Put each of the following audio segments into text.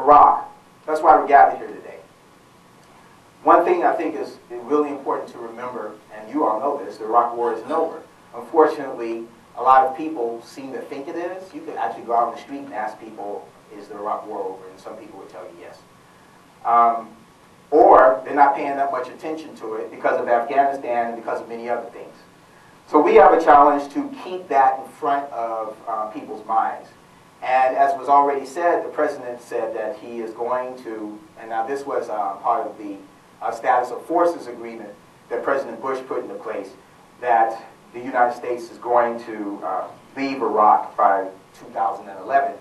Iraq. That's why we're gathered here today. One thing I think is really important to remember, and you all know this, the Iraq War isn't over. Unfortunately, a lot of people seem to think it is. You could actually go out on the street and ask people, is the Iraq War over? And some people would tell you yes. Or they're not paying that much attention to it because of Afghanistan and because of many other things. So we have a challenge to keep that in front of people's minds. And as was already said, the President said that he is going to, and now this was part of the Status of Forces Agreement that President Bush put into place, that the United States is going to leave Iraq by 2011.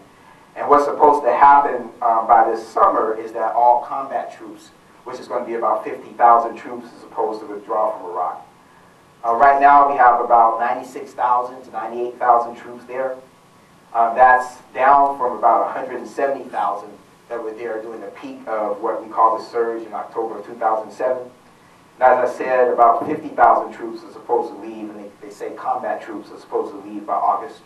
And what's supposed to happen by this summer is that all combat troops, which is going to be about 50,000 troops, is supposed to withdraw from Iraq. Right now we have about 96,000 to 98,000 troops there. That's down from about 170,000 that were there during the peak of what we call the surge in October of 2007. And as I said, about 50,000 troops are supposed to leave, and they say combat troops are supposed to leave by August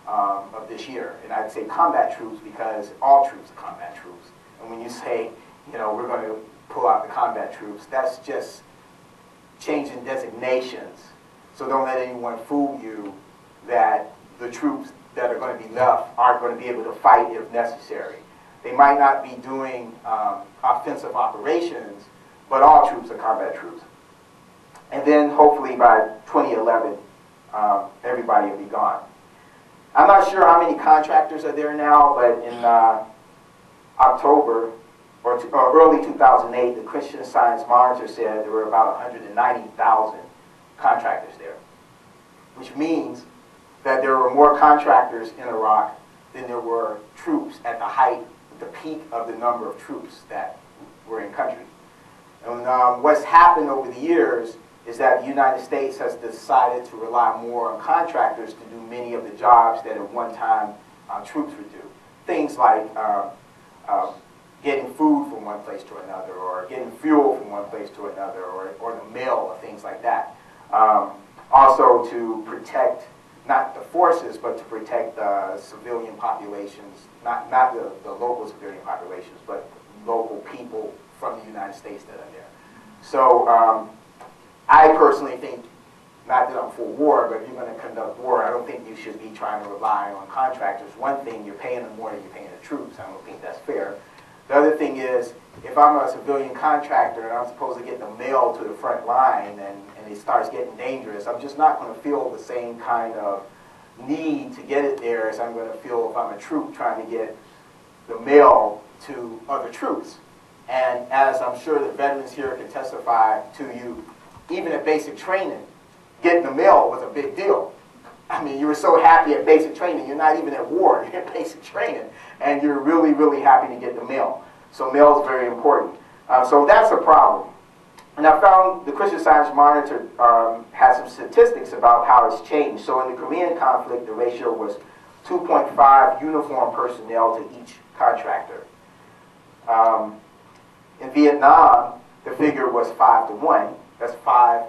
of this year. And I'd say combat troops because all troops are combat troops. And when you say, you know, we're going to pull out the combat troops, that's just changing designations. So don't let anyone fool you that the troops that are going to be left aren't going to be able to fight if necessary. They might not be doing offensive operations, but all troops are combat troops. And then hopefully by 2011, everybody will be gone. I'm not sure how many contractors are there now, but in October or early 2008, the Christian Science Monitor said there were about 190,000 contractors there, which means that there were more contractors in Iraq than there were troops at the height, the peak of the number of troops that were in country. And what's happened over the years is that the United States has decided to rely more on contractors to do many of the jobs that at one time troops would do. Things like getting food from one place to another, or getting fuel from one place to another, or the mail, or things like that. Also to protect, not the forces, but to protect the civilian populations, not the local civilian populations, but local people from the United States that are there. So I personally think, not that I'm for war, but if you're going to conduct war, I don't think you should be trying to rely on contractors. One thing, you're paying them more than you're paying the troops. I don't think that's fair. The other thing is, if I'm a civilian contractor and I'm supposed to get the mail to the front line and it starts getting dangerous, I'm just not going to feel the same kind of need to get it there as I'm going to feel if I'm a troop trying to get the mail to other troops. And as I'm sure the veterans here can testify to you, even at basic training, getting the mail was a big deal. I mean, you were so happy at basic training, you're not even at war, you're at basic training, and you're really, really happy to get the mail. So mail is very important. So that's a problem. And I found the Christian Science Monitor has some statistics about how it's changed. So in the Korean conflict, the ratio was 2.5 uniformed personnel to each contractor. In Vietnam, the figure was 5 to 1. That's 5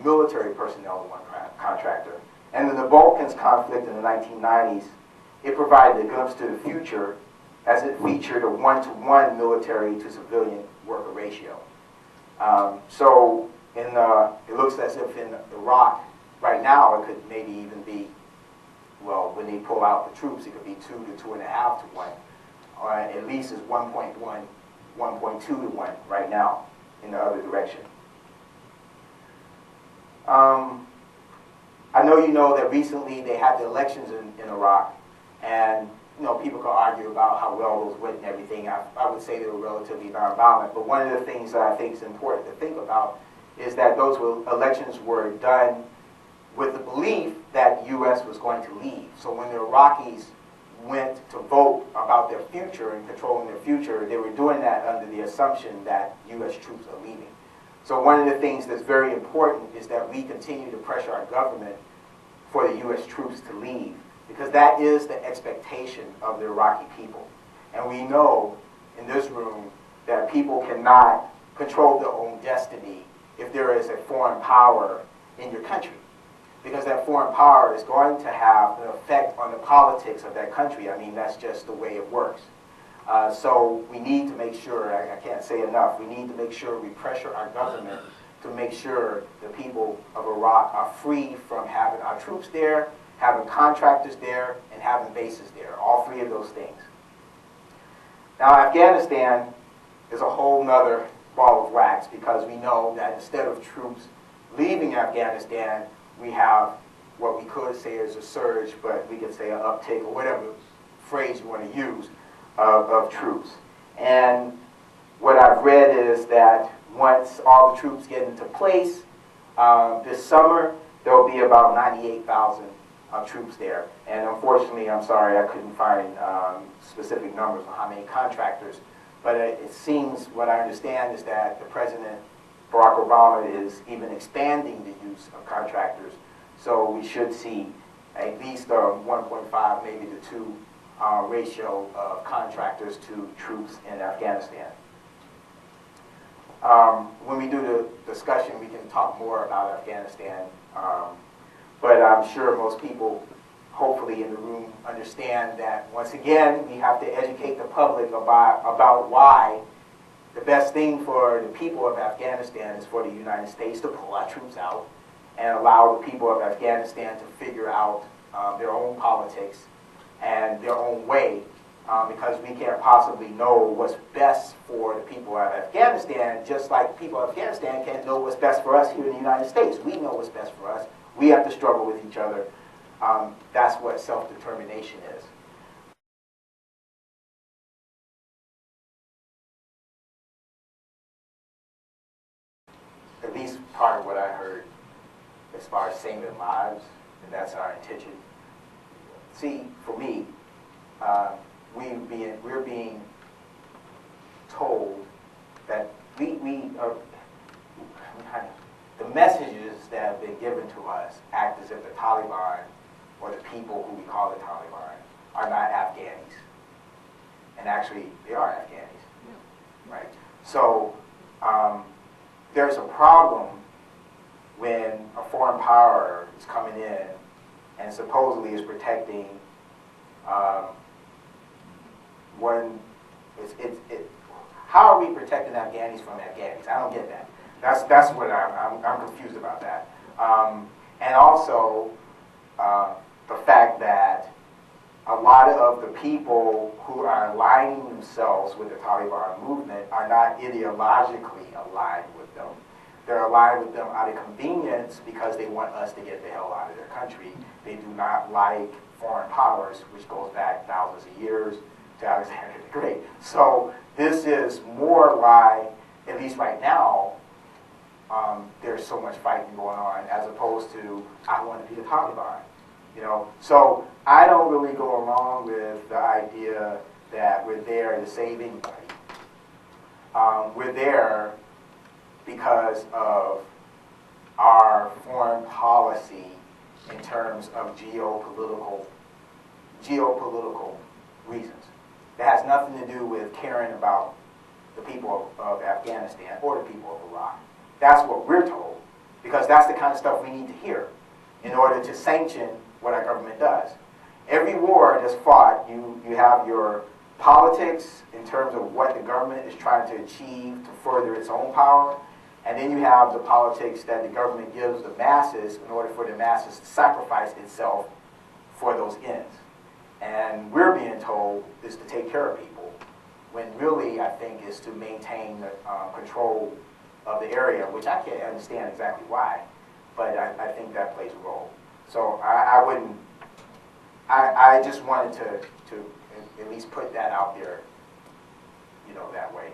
military personnel to 1 contractor. And in the Balkans conflict in the 1990s, it provided a glimpse to the future as it featured a 1-to-1 military to civilian worker ratio. So it looks as if in Iraq, right now, it could maybe even be, well, when they pull out the troops, it could be 2 to 2.5 to 1. Or at least it's 1.1, 1.2 to 1 right now in the other direction. I know you know that recently they had the elections in Iraq, and you know, people can argue about how well those went and everything. I would say they were relatively nonviolent, but one of the things that I think is important to think about is that those elections were done with the belief that the U.S. was going to leave. So when the Iraqis went to vote about their future and controlling their future, they were doing that under the assumption that U.S. troops are leaving. So one of the things that's very important is that we continue to pressure our government for the U.S. troops to leave, because that is the expectation of the Iraqi people. And we know in this room that people cannot control their own destiny if there is a foreign power in your country, because that foreign power is going to have an effect on the politics of that country. I mean, that's just the way it works. So we need to make sure, I can't say enough, we need to make sure we pressure our government to make sure the people of Iraq are free from having our troops there, having contractors there, and having bases there. All three of those things. Now, Afghanistan is a whole nother ball of wax, because we know that instead of troops leaving Afghanistan, we have what we could say is a surge, but we could say an uptick, or whatever phrase you want to use, of troops. And what I've read is that once all the troops get into place this summer, there will be about 98,000 troops there. And unfortunately, I'm sorry, I couldn't find specific numbers on how many contractors, but it seems, what I understand is that the President, Barack Obama, is even expanding the use of contractors. So we should see at least 1.5, maybe to 2 ratio of contractors to troops in Afghanistan. When we do the discussion, we can talk more about Afghanistan, but I'm sure most people, hopefully in the room, understand that, once again, we have to educate the public about why the best thing for the people of Afghanistan is for the United States to pull our troops out and allow the people of Afghanistan to figure out their own politics and their own way, because we can't possibly know what's best for the people of Afghanistan, just like people of Afghanistan can't know what's best for us here in the United States. We know what's best for us. We have to struggle with each other. That's what self-determination is. At least part of what I heard as far as saving lives, and that's our intention. See, for me, we're being told that we are, the messages that have been given to us act as if the Taliban, or the people who we call the Taliban, are not Afghanis. And actually, they are Afghanis, right? So there's a problem when a foreign power is coming in and supposedly is protecting how are we protecting Afghanis from Afghanis? I don't get that. That's what I'm confused about that. And also the fact that a lot of the people who are aligning themselves with the Taliban movement are not ideologically aligned with them. They're aligned with them out of convenience, because they want us to get the hell out of their country. They do not like foreign powers, which goes back thousands of years to Alexander the Great. So this is more why, at least right now, there's so much fighting going on, as opposed to, I want to be the Taliban. You know, so I don't really go along with the idea that we're there to save anybody. We're there because of our foreign policy in terms of geopolitical reasons. It has nothing to do with caring about the people of Afghanistan or the people of Iraq. That's what we're told, because that's the kind of stuff we need to hear in order to sanction what our government does. Every war that's fought, you have your politics in terms of what the government is trying to achieve to further its own power, and then you have the politics that the government gives the masses in order for the masses to sacrifice itself for those ends. And we're being told is to take care of people, when really, I think, is to maintain the control of the area, which I can't understand exactly why, but I think that plays a role. So I just wanted to at least put that out there, you know, that way.